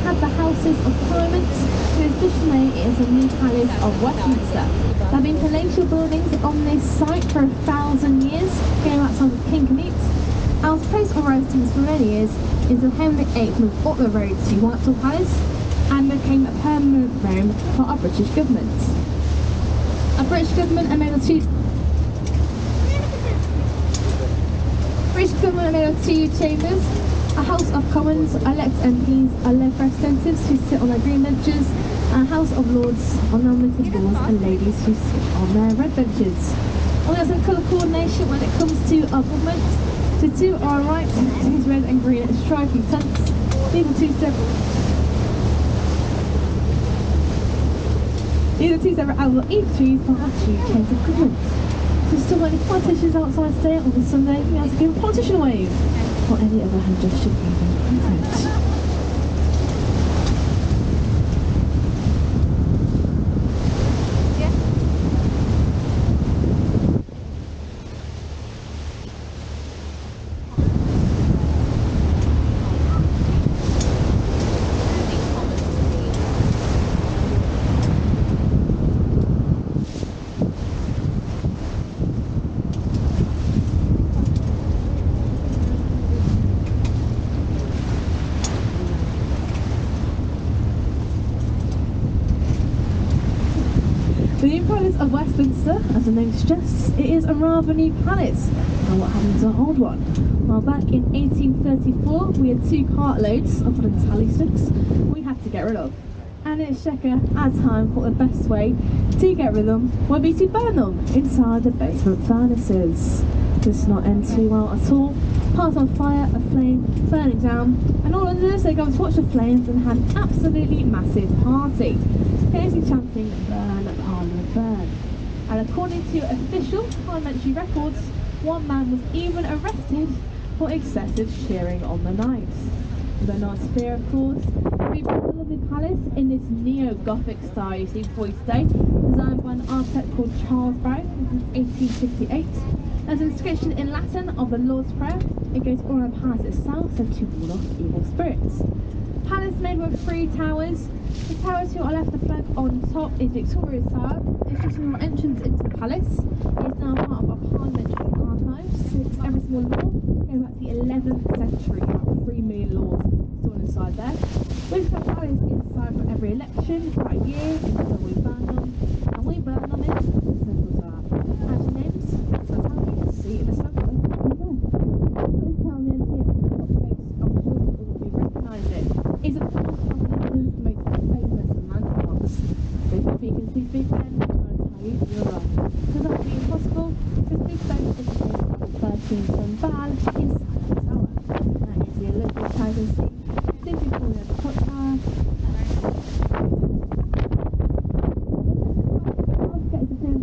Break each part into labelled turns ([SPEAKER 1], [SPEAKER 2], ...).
[SPEAKER 1] had the Houses of Parliament, traditionally it is a new palace of Westminster. There have been palatial buildings on this site for 1,000 years, going outside of King Canute. Our place of residence for many years until Henry VIII moved up the road to Whitehall Palace and became a permanent home for our British government. Our British government are made of two chambers. A House of Commons elect MPs are elected representatives who sit on their green benches, and a House of Lords are nominated lords and ladies who sit on their red benches. And there's some colour coordination when it comes to our government. So to our right is red and green striking tents. These are two separate albums of each trees for our two chambers of government. So still any politicians outside today on this Sunday, we have to give a politician a wave. Or any other hand gesture even content. The new Palace of Westminster, as the name suggests, it is a rather new palace. And what happened to our old one? Well, back in 1834, we had 2 cartloads of wooden tally sticks we had to get rid of. And it's Checker, at time, thought the best way to get rid of them would be to burn them inside the basement furnaces. This did not end too well at all. Parts on fire, a flame, burning down, and all of this they go to watch the flames and had an absolutely massive party. Fiercely chanting, burn, Parliament, burn. And according to official parliamentary records, one man was even arrested for excessive cheering on the night. The nice fear, of course, we built a lovely palace in this neo-Gothic style you see before you today, designed by an architect called Charles Brown in 1858. There's an inscription in Latin of the Lord's Prayer. It goes all around the palace itself, so to ward off evil spirits. Palace made with 3 towers. The tower to our left, the flank on top, is Victoria's Tower. It's just an entrance into the palace. It's now part of our parliamentary archives. So it's every single law going back to the 11th century. About 3 million laws still inside there. We've got palace inside for every election for a year until we burn them. And we burn them in simple as that. As your names, so that's how you can see in the centre. Please tell me if you've got a face. I'm sure you will recognise it. It's a London's most famous landmarks. So if you can see Big Ben, I'm going to tell you you're wrong. Because that would be impossible, because Big Ben is the name of the 13-ton ball inside the tower. Now you see a local tower and see simply calling it the clock tower. Don't forget to turn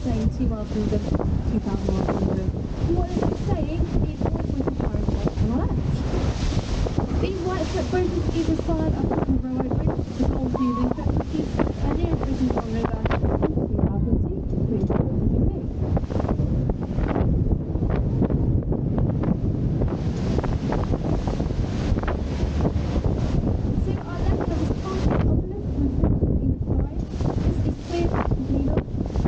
[SPEAKER 1] saying 2 miles from London, 2,000 miles from London. What it's saying is always going to fire on our left. These white footbridges either side of the railway bridge, the gold using footbridges, and near bridges on river, and 2002, please go to the view. To our left there is a parking obelisk with steps on either side. This is clear patch needle.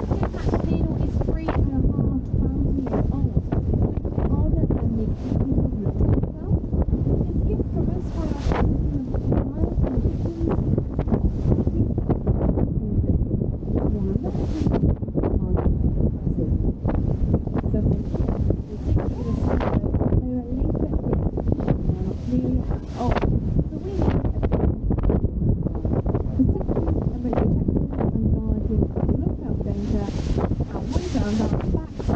[SPEAKER 1] Clear patch needle is 3,500 years old, making it older than the existing obelisk itself. It's a gift from us for our community of admirers and musicians. One of them is so the 6 either side they were later given. They are not nearly as old. So we know protecting and protecting and guarding to look out danger and wander on our backs.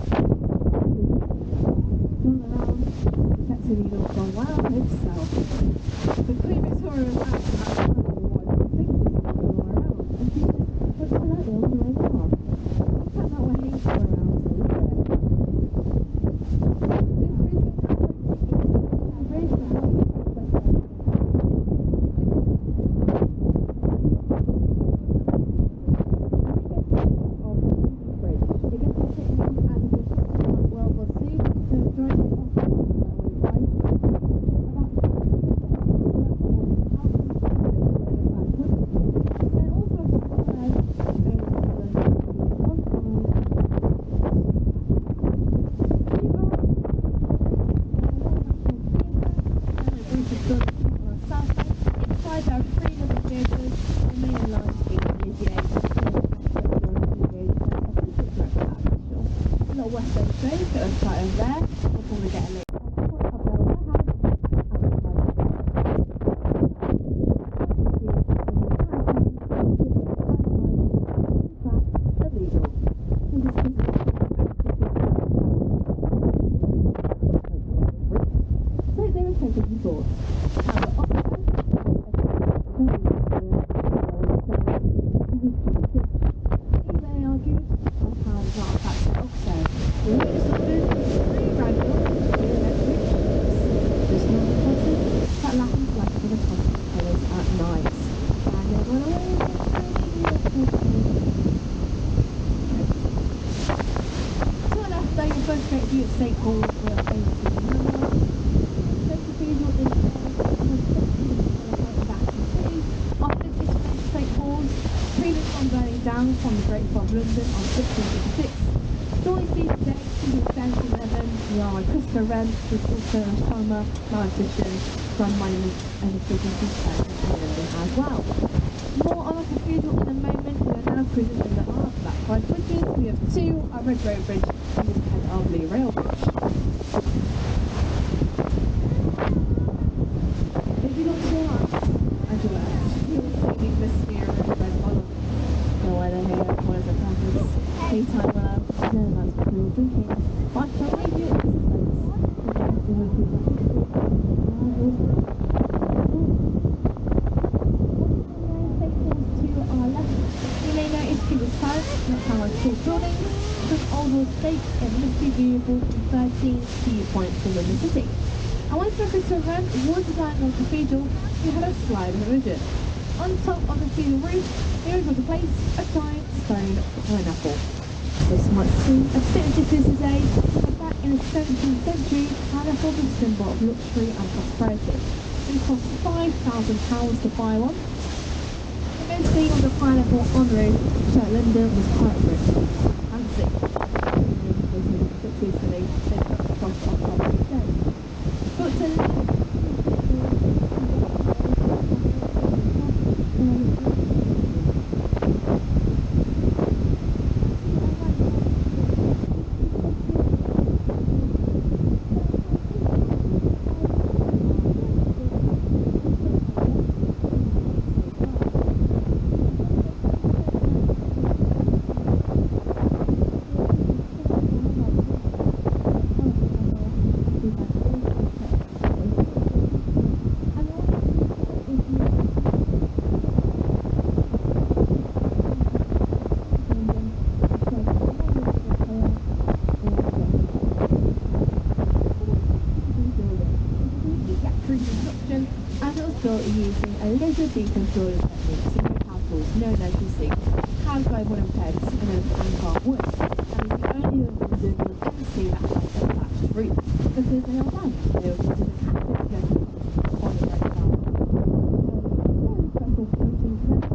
[SPEAKER 1] Turn around, protecting needle from wow itself. The Queen Victoria was asked at the time of why do you think this is all around? And she said, look politely on the way they are. Look at that when he's come around to look at it. This bridge is a bridge that helps St. Paul's were famous in Manor. St. Cathedral in after this St. Paul's, previous one burning down from the Great Fire of London on 1656. Joy Feast Day, 2011, we are on Christopher Wren, who's also an astronomer, mathematician, grand monument, and a physicist in London as well. More on the cathedral in a moment. We are now cruising in the heart of that 5 bridges. We have 2, our Red Road Bridge, and this is our Blue Rail Bridge. If you look to your right and your left, you will see the mesmerizing red columns. No weather here, what is the purpose? Daytime weather, no that's what we were thinking. But I shall leave you in suspense. We will keep that history and it will come. St. Paul's to our left. You may notice previous palace, not how I tall buildings, with oval stakes and misty viewable from 13 viewpoints within the city. And once we could run was lying on cathedral, we had a sliding vision. On top of the cathedral roof, there was a place, a giant stone pineapple. This might seem a bit ridiculous today, but back in the 17th century, pineapple was a symbol of luxury and prosperity. It cost £5,000 to buy one. The most thing on the pineapple on the roof to London was quite rich, fancy. Successfully, they took the cost off property instead. But to live deep and pure techniques, no power tools, no emergency seat, powered by wooden pegs and an Embark wood. And it's the only London you'll ever see that has a thatched roof, because they are done. They were considered active suggestions on the red side. Very special paintings there.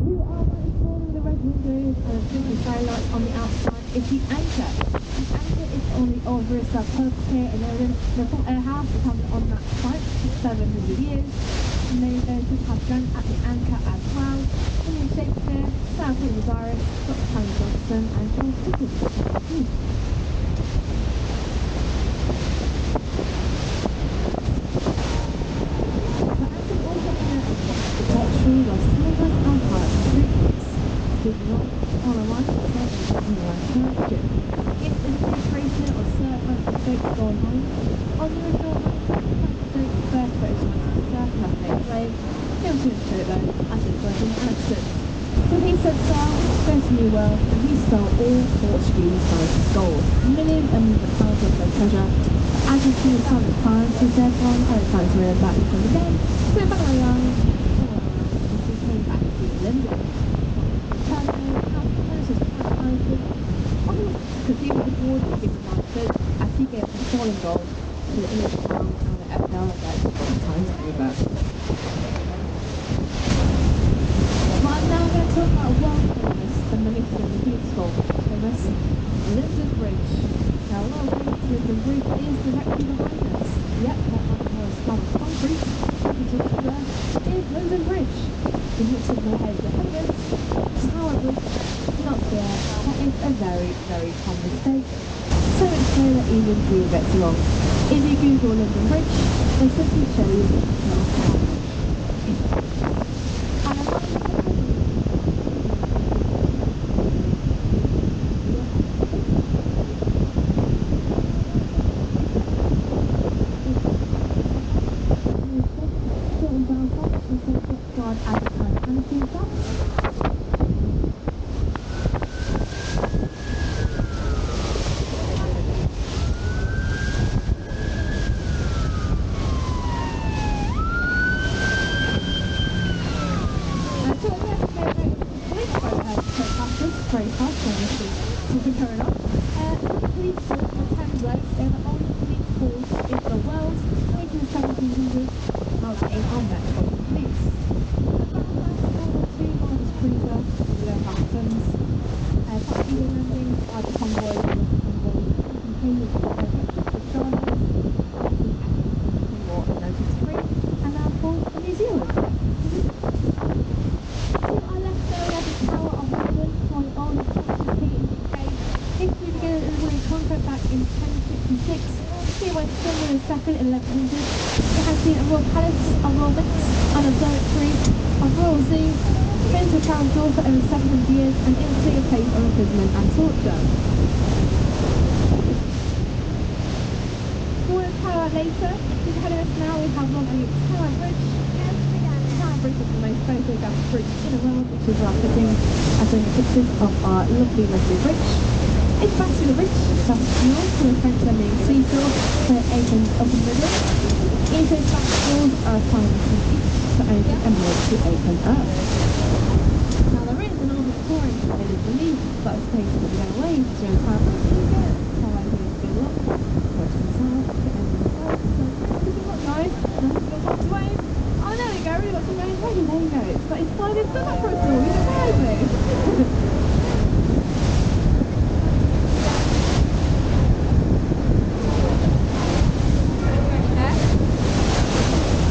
[SPEAKER 1] You are what is forming the red windows and the skylights on the outside is the anchor. The anchor is on the Orvista purpose here in London. The full air house is having on that site for 700 years. And then just have drunk at the anchor as well. William Shakespeare, South William Irish, Dr. Tony Johnson and Charles Dickens. New world, and he stole all Portuguese by gold, millions and millions of pounds of their treasure. As you see, the time of time is therefore other times we're back from the game. So back around, and we came back to London. House is quite talented. Because he was awarded to give advantage as he gave the fallen gold to the English crown and the FL at Thames River. But I'm now going to talk about one the magnificent and beautiful famous London Bridge. Now, London Bridge is directly behind us. Yep, that lighthouse slab of concrete there is London Bridge. The looks of my head, the heavens, Tower Bridge, not there. That is a very, very common mistake. So much so that even Google gets it wrong. If you Google London Bridge, they simply show you the Tower Bridge. For over 700 years and into a place of imprisonment and torture. More on Tower later. Ahead of us now we have lovely Tower Bridge. Tower Bridge is the most photographed bridge in the world, which is our fitting and showing pictures of our lovely Bridge. It's back to the bridge, that's north to the French ending seashore, so it opens up in the middle. Into its back walls are climbing from east to open and more to open up. Touring committed to leave, but it's taken to go away to a time how I do it go up, go to the south, to end in the south, so this is not nice, nothing to walk away. Oh there we go, really got some going ready, there you go, it's sliding still up for us all, we surprised me.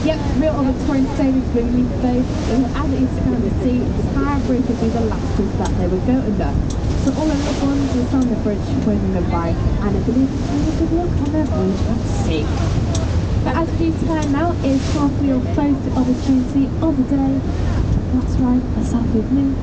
[SPEAKER 1] Yep, real on the touring stage is really neat today. As it is to kind of see, the Tower Bridge would be the last bridge that they would go under. So all the little ones will stand on the bridge waving goodbye, and I believe it's a good look on their own at sea. But as we turn now, it's time for your close opportunity of the day. That's right, a selfie with me.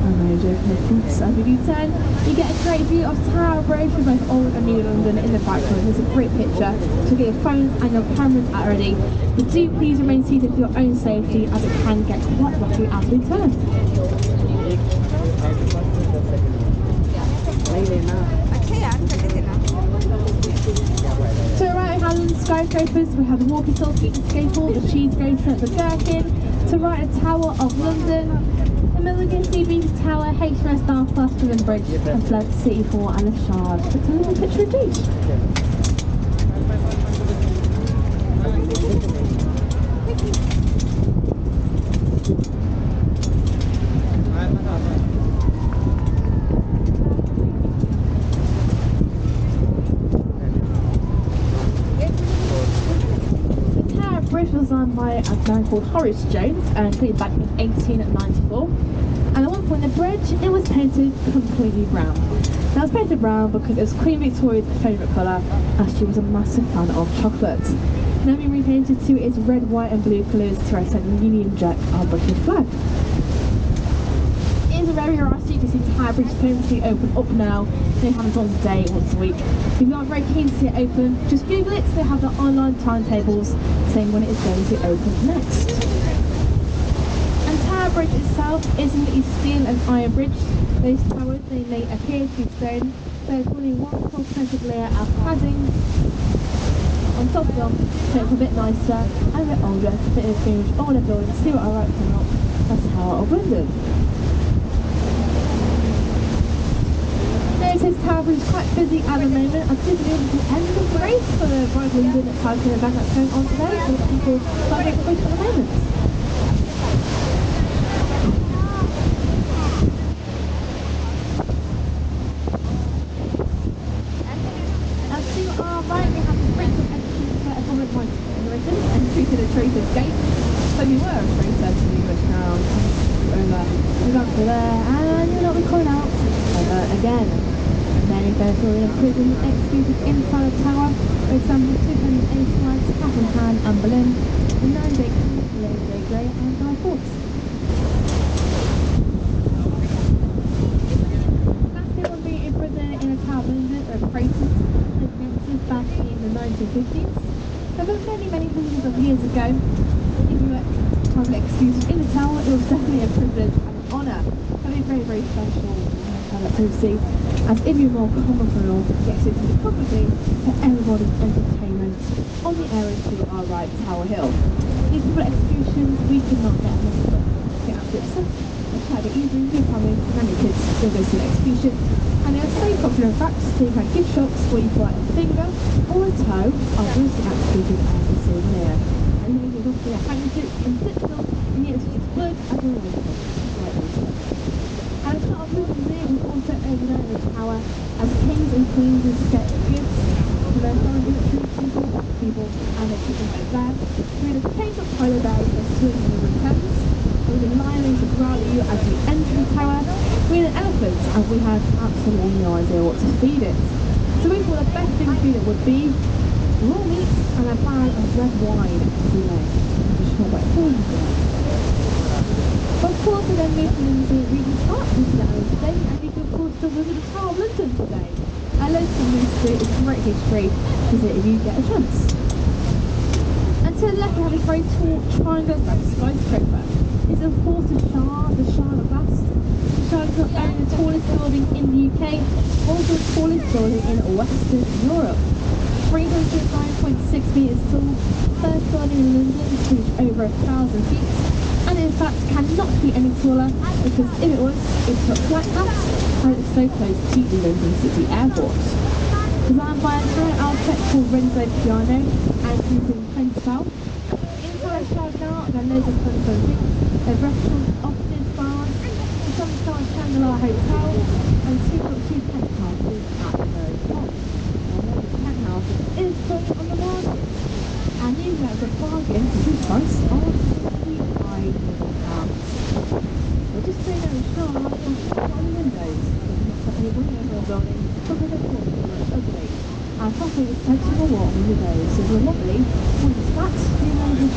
[SPEAKER 1] I'm only joking, of course. As we do turn, you get a great view of Tower Bridge with both old and new London in the background. It's a great picture, so get your phones and your cameras at ready. But do please remain seated for your own safety, as it can get quite rocky as we turn. To the right hand skyscrapers, we have the walkie-talkie, the skateboard, the cheese grater, the gherkin, to right a Tower of London, the Milligan TV Tower, HMS Belfast, London Bridge, Tesla, City Hall and the Shard. It's a little picture indeed. Designed by a man called Horace Jones and completed back in 1894. And at one point the bridge, it was painted completely brown. Now it's painted brown because it was Queen Victoria's favourite colour, as she was a massive fan of chocolate. Now being repainted to its red, white and blue colours to represent the Union Jack, our British flag. It is a very rarity to see Tower Bridge permanently open up now. They have it on today once a week. If you are very keen to see it open, just Google it. They have the online timetables saying when it is going to open next. And Tower Bridge itself isn't a steel and iron bridge. Those towers, they may appear to be stone. There's only one full coated layer of cladding on top of them, so it's a bit nicer and a bit older, a bit of finish, older buildings, see what I write coming up. That's Tower of London. Notice Tower Bridge is quite busy at the moment. I'm just near the end of the race for the Ride London at Thames River that's going on today. A lot of people are at the bridge at the moment. As to our right, we have the Prince of entry to a public right entry to the Traitors Gate. So if you were a traitor to the English crown, over, move up to there, and you'll not be called out ever again. Many of those who are in prison executed inside the tower, for example 208 wives, Catherine Han and Boleyn, and 9 victims, Lady Day Grey and Guy Fawkes. Last year will be in prison in a Tower of London or Creighton, against back in the 1950s. So but many hundreds of years ago, if you were probably executed in the tower, it was definitely a privilege and an honour. Something very special. Privacy, as if you're more common criminal gets it to publicly for everybody's entertainment on the area to our right, Tower Hill. These public executions, we could not get enough of them. Get out of it, it's quite easy, your family, many kids still go to an execution, and they are so popular in fact, so you can gift shops where you buy a finger or a toe of those executed as a souvenir. And then you look for your handkerchief in digital, and yet it's blood as a rifle. And it's not a prison there, we've also overnight the tower as kings and queens get gifts to their foreign people and they keep them like that. We're in a place of holiday for swimming in the Thames. We're in a lion to growl at you as you enter the tower. We're in an elephant and we have absolutely no idea what to feed it. So we thought the best thing to feed it would be raw meat and a bag of red wine every day. I'm just sure what food you get. Of course, we then meet in the Regent's Park, which is our today, and you can of course still visit the Tower of London today. A local history is great history to visit if you get a chance. And to the left we have this very tall triangle skyscraper. It's of course the Shard of Glass. The Shard is not only the tallest building in the UK, also the tallest building in Western Europe. 309.6 metres tall, first building in London to reach over 1,000 feet. And in fact cannot be any taller because if it was, it's a flat house and it's so close to the London City Airport. Designed by an Italian architect called Renzo Piano and using plain style. Inside Shard now, there are loads of fun things. There are restaurants, offices, bars, a 7-star Chandelier Hotel and two penthouses at the very top. And one of the penthouses is going on the market. And you can get a bargain for the price of we're just staying in the Shard on the windows. There's not any windows in the building, but they're ugly. Our coffee is sensible water on the windows, so they're lovely. One is flat, the other is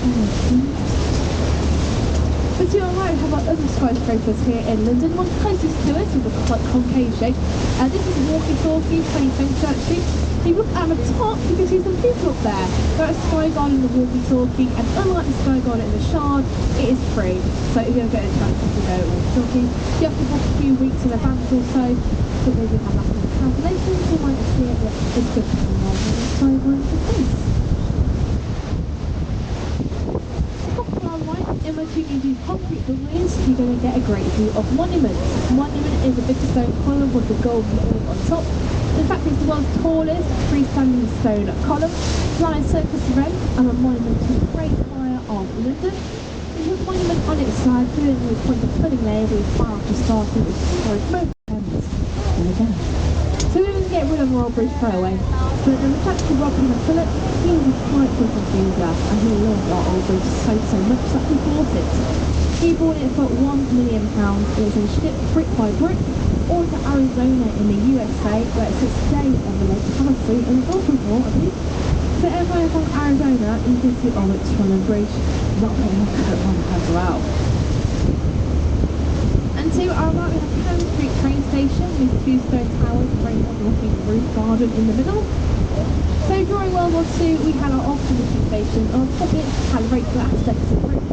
[SPEAKER 1] but to our right, we have our other skyscrapers here in London. One closest to us is a quite concave shape. This is walkie-talkie, 2020 actually. If you look at the top, you can see some people up there. They're at Sky Garden in the walkie-talkie, and unlike the Sky Garden in the Shard, it is free. So if you ever get a chance to go walkie-talkie, you have to book a few weeks in advance or so, but they do have that kind of cancellation. You might see it, but it's good to come along and Sky Garden for free. you do concrete buildings, you're going to get a great view of Monument. Monument is a big stone column with the golden orb on top. In fact, it's the world's tallest freestanding stone column, running circus red and a monument to the Great Fire of London. With Monument on its side, doing the point of putting there with fire just started with both ends. There we go. So we didn't get rid of Royal Bridge straight away. But the attractive Robin Phillip, he was quite quick enthusiast and he loved our old bridge so much that he bought it. He bought it for £1 million. It was then shipped brick by brick all to Arizona in the USA, where it sits today on the Lake Palisade and Golf Resort, I believe. So everyone from Arizona, you can see Richmond Bridge, not going to cut one as well. And to our right we have Thames Street train station with two stone towers, a very modern looking roof garden in the middle. So during World War II we had our observation station on top of it, had a very glass decorative roof.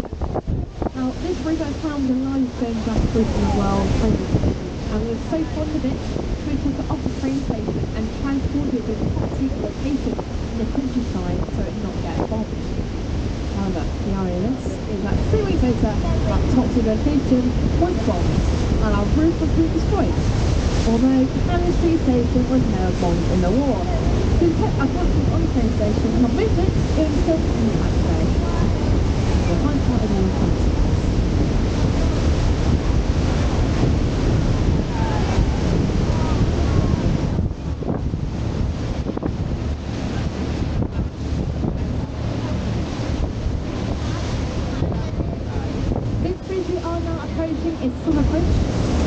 [SPEAKER 1] Now this bridge I found the largest stone glass bridge in the world, and we were so fond of it, we took it off the train station and transported it to a top secret location in the countryside so it not get bombed. However, the irony of this is that 3 weeks later, that top secret location was bombed and our roof was being destroyed. Although Thames Street Station was never bombed in the war. So we kept our company on the train station and not moved it, it was still intact today. The fun part of all the fun. Is Summer Bridge.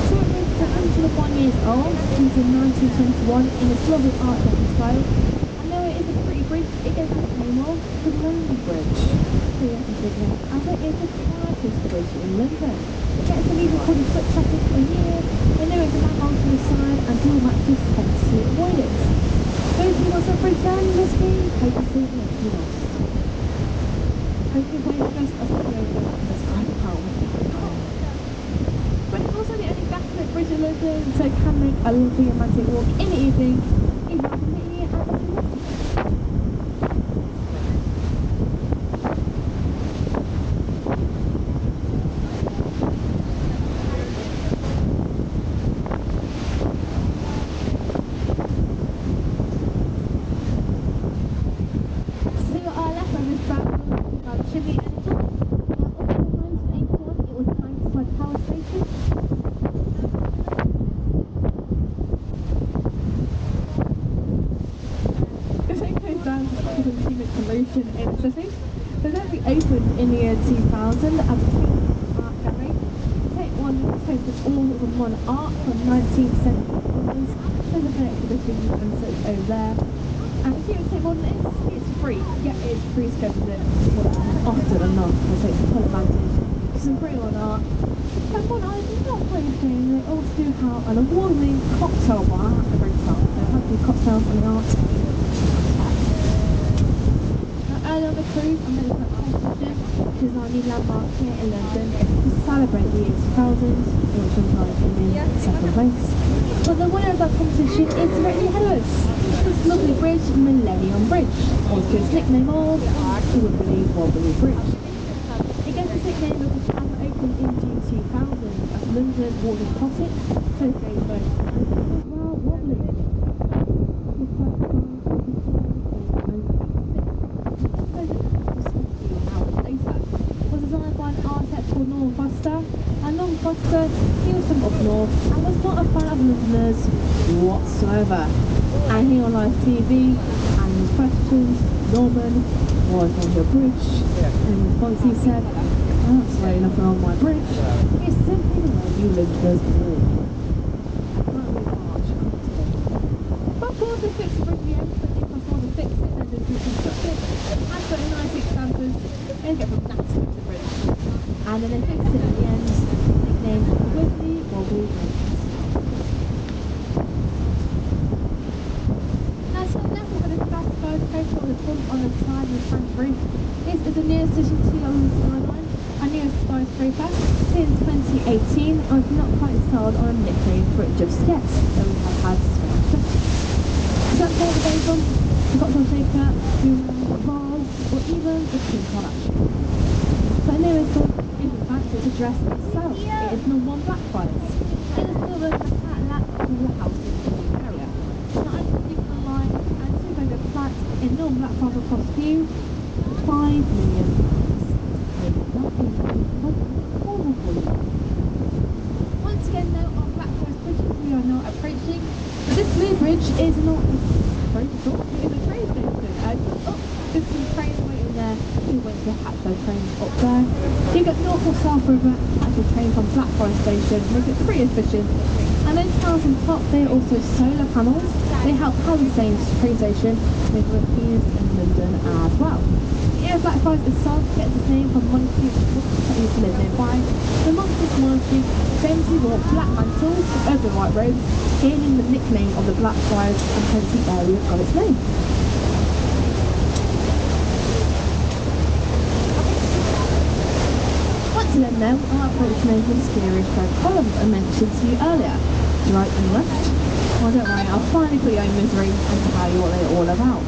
[SPEAKER 1] Summer Bridge is 101 years old, built in 1921 in its lovely art deco style. And though it is a pretty bridge, it gets its name of the Lonely Bridge. So yes, it's big name, as it is the quietest bridge in London. It gets a legal for the foot traffic a year, and there is a manhole to the side and dual matches tend to avoid it. Those who want some bridge down this week, hope to see it next week. Hope you're playing the best as the over this kind of home. But it's also the only gas-lit bridge in London, so it can make a lovely romantic walk in the evening, even after completely and utterly. To our left on this track, we have Chimney Energy. Up in 1981, it was Tyneside Power Station. Promotion in the city. So then we opened in the year 2000 as a Tate art gallery. Tate one focused all on one art from 19th century onwards. There's a bit exhibition and such over there. And if you would say modern it's free. Yeah, it's free to go visit. Well, often enough to take full advantage. Some pretty old art. But one art is not pretty thing. They also do have an award-winning cocktail bar at the very top. So have the cocktails and the art. Earlier on the cruise, I made a competition, which is our new landmark here in London, to celebrate the year 2000, which was like in second place. But the winner of that competition is directly ahead of us. This lovely bridge, Millennium Bridge, also its nickname of Wibbly Wobbly Bridge. It gets its nickname because it was opened in June 2000 as London walked across it, so it goes both well wobbly. Was designed by an architect called Norman Foster, and Norman Foster, he was from up north and was not a fan of Londoners whatsoever. And here on live TV, and his questions, Norman was on your bridge, and in response he said, "That's very nothing on my bridge, it's simply the way you Londoners walk." That was harsh, but of course they fixed the bridge in the end, but if I saw to fix it, then there's reconstruct it, and put in nice examples, and get from that to the bridge. And then they fixed it at the end, nicknamed Wibbly Wobbly Bridge. Now to the left we've got a fast skyscraper on the front, on the side, and the front roof. This is the nearest station to London skyline, our newest skyscraper, since 2018. I've not quite sold on a nickname for it just yet, so we have had some action. So that's all the day from. We've got some shaker, Boomerang, Vase, or even a Kim Kardashian. But anyway, so in fact, its address itself. It is number 1 Blackfriars. It is covered in a flat lap called housing in the area. Now as you can line and 2-bedroom flat in normal Blackfriars across view, £5 million. Nothing affordable for you. Once again though, our Blackfriars bridges we are now approaching. But this blue bridge is not a bridge at all, it is a train station. There's some trains waiting there. You wait to catch those trains up there. So you get North or South River, catch a train from Blackfriars Station, make it pretty efficient. And those towers on top, they're also solar panels. They help power the same train station with Europeans in London as well. The area of Blackfriars itself gets its name from monarchy that used to live nearby. The monarchist monarchy famously wore black mantles over white robes, gaining the nickname of the Blackfriars, and hence the area got its name. And then now our approach to those mysterious red columns I mentioned to you earlier, right and left. Well, don't worry, I'll finally put you in misery and tell you what they're all about.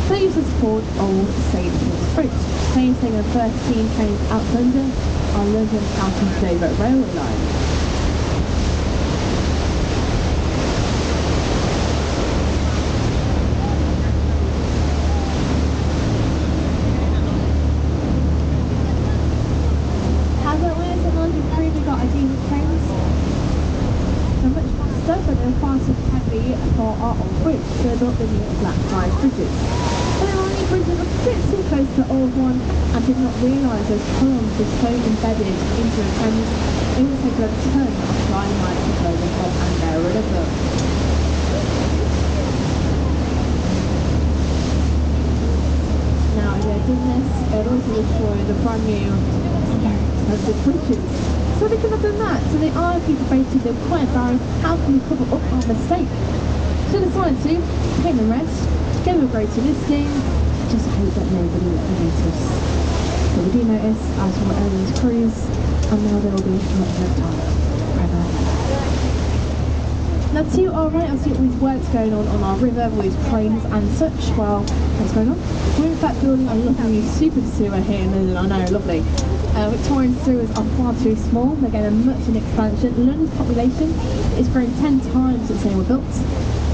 [SPEAKER 1] They used to support old St. Paul's Bridge. Trains taking 13 trains out of London on London County Dover Railway Line. For our old bridge, so they're built the new Blackfriars bridges. But the only bridges are a bit too close to the old one and did not realise those columns were so embedded into the Thames, it would take a ton of dynamite to blow them up and get rid of them. Now, if they're doing this, they'd also destroy the brand new bridges. So they could have done that. So they argued debated, they were quite embarrassed, how can we cover up our mistake? So they decided to take the rest, gave a greater listing, just hope that nobody will notice. But we do notice as from Owen's cruise, and now there will be lots of time. Now to our right, I see all these works going on our river, all these trains and such. Well, what's going on? We're in fact building a lovely super sewer here in London. I know, lovely. Victorian sewers are far too small, they're getting much in expansion. London's population is growing 10 times since they were built.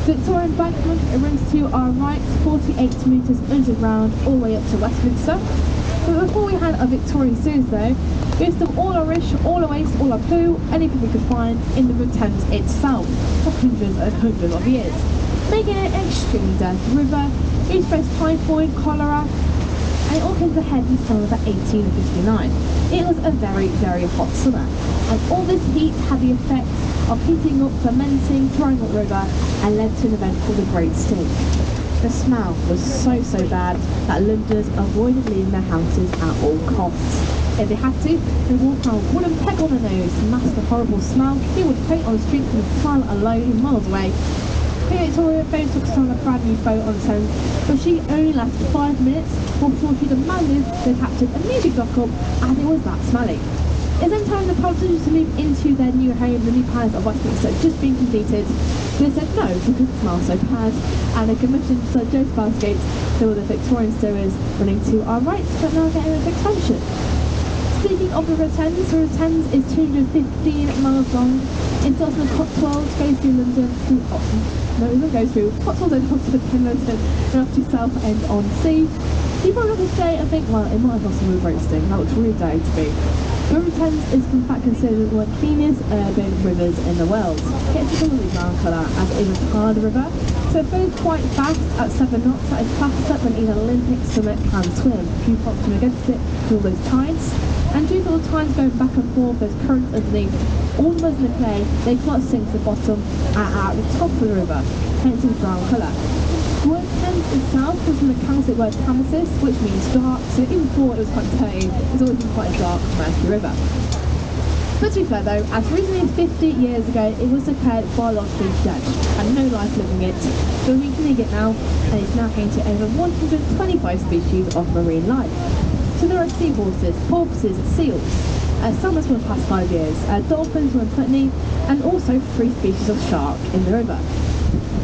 [SPEAKER 1] The Victorian Embankment, it runs to our right, 48 metres underground, all the way up to Westminster. But before we had our Victorian sewers though, we used to have all our rubbish, all our waste, all our poo, anything we could find in the River Thames itself for hundreds and hundreds of years, making it an extremely dirty river. It spreads typhoid, cholera, and it all came to a head in summer of 1859. It was a very, very hot summer, and all this heat had the effect of heating up, fermenting, drying up the river, and led to an event called the Great Stink. The smell was so bad that Londoners avoided leaving their houses at all costs. If they had to, they'd walk around with a wooden peg on their nose to mask the horrible smell. They would paint on the streets and smile alone miles away. Queen Victoria then took us on a brand new boat on the Thames, but she only lasted 5 minutes before she demanded the captain immediately dock up, as it was that smelly. It's then time the politicians to move into their new home, the new palace of Westminster, just being completed. They said no because it smells so bad, and they commissioned Sir Joseph Bathgate to build the Victorian sewers running to our right, but now getting an expansion. Speaking of the River Thames is 215 miles long. It starts from the Cotswolds, goes through London, through goes through Cotswolds and Oxford in London, and up to Southend on Sea. You probably look at this day and think, well, it might have lost some of the Great Stink. That looks really dirty to me. The River Thames is in fact considered one of the cleanest urban rivers in the world. It's a lovely brown colour as it is a Tide river, so it flows quite fast at 7 knots. That is faster than even an Olympic swimmer can swim. A few pops come against it with all those tides. And due to all the tides going back and forth, there's currents underneath, all the birds in the clay, they cannot sink to the bottom at the top of the river, hence its brown colour. The word Thames itself comes from the Celtic word Thamesis, which means dark, so even before it was quite dirty, it's always been quite a dark, murky river. But to be fair though, as recently as 50 years ago, it was declared biologically dead, and no life living it, but we can dig it now, and it's now home to over 125 species of marine life. So there are seahorses, porpoises, seals, salmons for the past 5 years, dolphins were plenty, and also 3 species of shark in the river.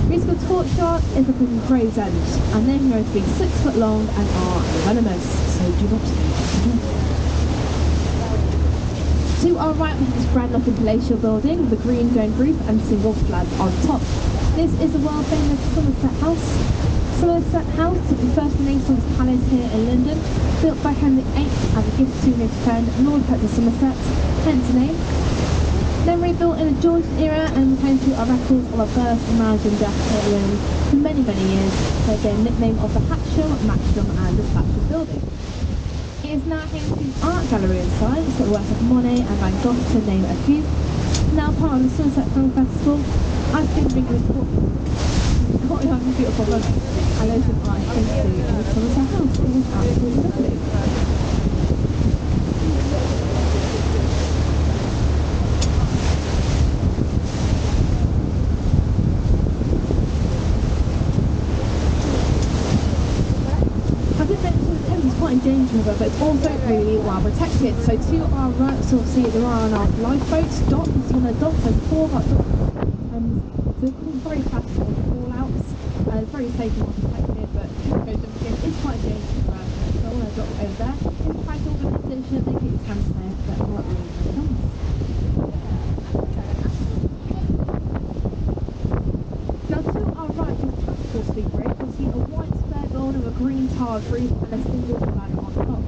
[SPEAKER 1] Musical torch shark is located in Gravesend, and they're known to be 6 foot long and are venomous, so do not our right we have this grand looking palatial building with a green domed roof and single flags on top. This is the world famous Somerset House. Somerset House is the first Renaissance palace here in London, built by Henry VIII as a gift to his friend Lord Protector Somerset, hence the name. Then rebuilt in the Georgian era and became through our records of a birth, marriage and death here in for many, many years. So again, nickname of the Hatcham, Maxim and the Thatcher building. It is now home to an art gallery inside. It's got the works of Monet and Van Gogh to name a few. Now part of the Sunset Film Festival. I've been bringing this book. Quite a beautiful book. And loads of art things to do in the Somerset House. It was absolutely lovely. Thames River, but it's also really well protected. So to our right, you'll see there are our lifeboats. Dock, you see on the dock, there's 4 of our docks, and so it's very fast on the fallouts. It's very safe and well protected, but it's quite dangerous. So all our docks over there. In fact, organisation, they keep the Thames safe, but what really comes. Now to our right is Tranquil Speed Bridge. You'll see a white square building with a green tiled roof and a single flag on top.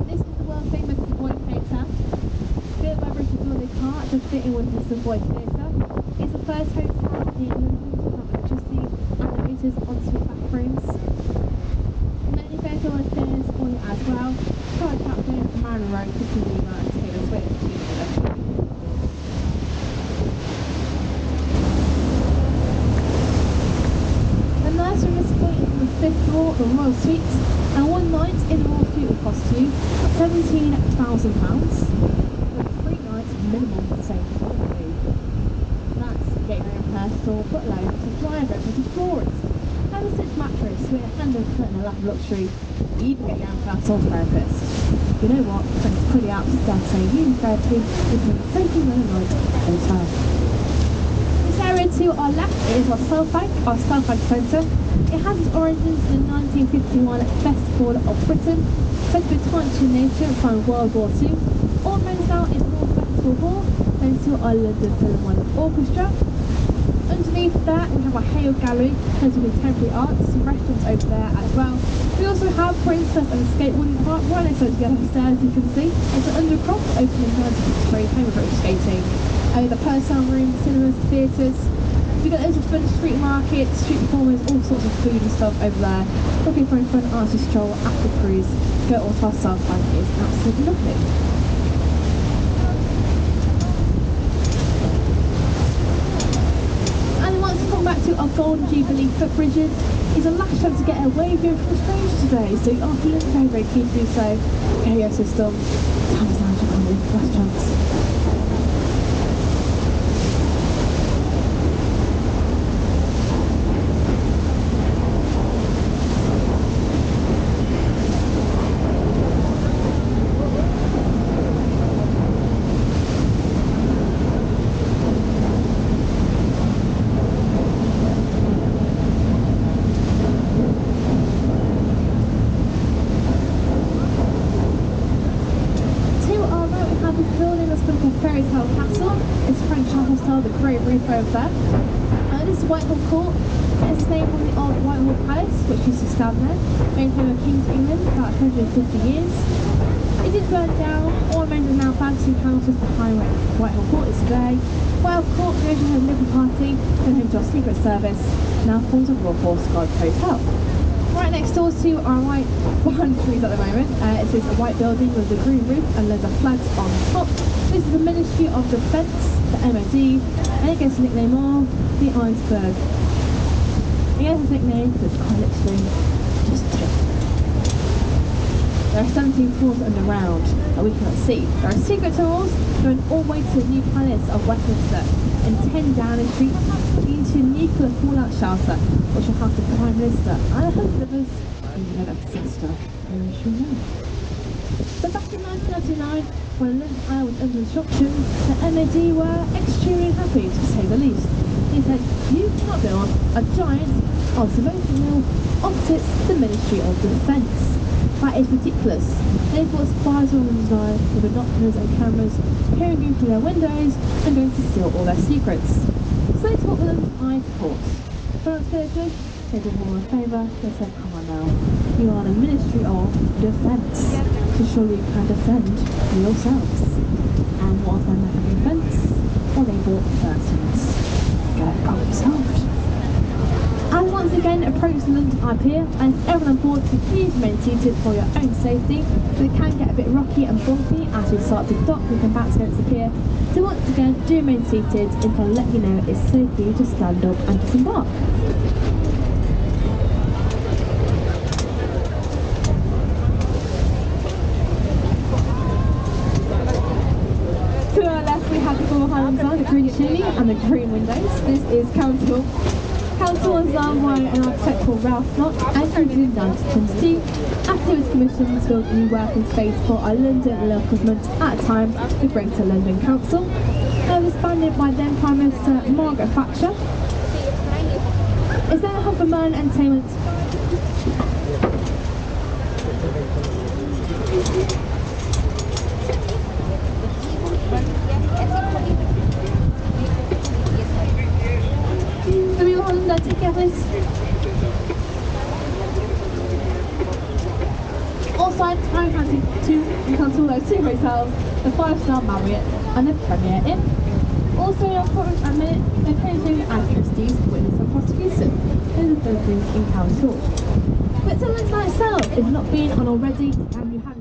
[SPEAKER 1] This is the world famous Savoy Theatre. Built by British London car to fit in with the Savoy Theatre. It's the first hotel in London to have electricity, elevators, ensuite bathrooms. Many vehicle affairs for you as well. Charlie Chaplin, Marilyn Monroe, Christina Weaver and Taylor Swift. The nursery is point on the 5th floor of the Royal Suite, and one night in the Royal Suite will cost you £17,000, with 3 nights minimum to save money. That's getting your own personal footload to drive over to Florence, and a 6 mattress with a hand and foot and a lap of luxury. You even get your own personal therapist. You know what? It's pretty out to start saying you therapy is an exciting night hotel. Area to our left is our South Bank Centre. It has its origins in the 1951 Festival of Britain, set to be tied to nature from World War II. All runs now is North Festival Hall, then to our London Philharmonic Orchestra. Underneath that we have our Hale Gallery, home to contemporary arts, some restaurants over there as well. We also have Princess and Skateboarding Park right next to together upstairs, you can see. It's an undercroft open in 1953, home of British skating. The personal room, cinemas, theatres. We've got loads of fun street markets, street performers, all sorts of food and stuff over there. Looking for a fun arty stroll after cruise, go all to our South Bank. It's absolutely lovely. And once we come back to our Golden Jubilee footbridges, it's a last chance to get away view from the stage today, so you are feeling very, very keen to do so. KO system, Thames Lounge Economy, last chance. Over there. This is Whitehall Court. It's named from the old Whitehall Palace, which used to stand there, made home of King's England for about 150 years. It did burn down. All remains are now fancy houses behind where Whitehall Court is today. Whitehall Court, the original Liberal Party, then home to our Secret Service, now forms a Royal Horse Guard Hotel. Right next door to our right, behind the trees at the moment, it is a white building with a green roof and loads of flags on top. This is the Ministry of Defence, the MOD, and it gets the nickname of the Iceberg. It gets its nickname because it's quite literally just tilt. There are 17 floors underground that we cannot see. There are secret tunnels going all the way to the new palace of Westminster, and 10 Downing Street leading to a nuclear fallout shelter, which will house the Prime Minister and a hundred of us, including a sister, and she know. But back in 1999, when London Eye was under construction, the MOD were extremely happy, to say the least. He said, you cannot build a giant observation mill opposite the Ministry of Defence. That is ridiculous. They've got spies all in the with binoculars and cameras peering in through their windows and going to steal all their secrets. So they talked with them eye to port. For not to get good, they did more a favour. They said, come on now, you are the Ministry of Defence, so surely you can defend yourselves. And what was their method of defence? Well, they bought persons. Get it problem solved. And once again, approach the London Eye Pier, and everyone on board to please remain seated for your own safety. So it can get a bit rocky and bumpy as we start to dock and come back against the pier. So once again, do remain seated until I let you know it's safe for you to stand up and disembark. To our left we have the Four Highlands Line, the green chimney and the green windows. This is Council. Council was designed by an architect called Ralph Knott and completed in 1922 after he was commissioned to build a new working space for our London local government at the time, the Greater London Council. It was founded by then Prime Minister Margaret Thatcher. It's then a hub for modern entertainment. So we will hold that ticket, please. Also, I'm counting you can see all those two hotels, the 5-star Marriott and the Premier Inn. Also, your product at minute, the Thames and Christie's Witness and Prosecution. Those are the things in Council. But London itself, if you've not been on already and you have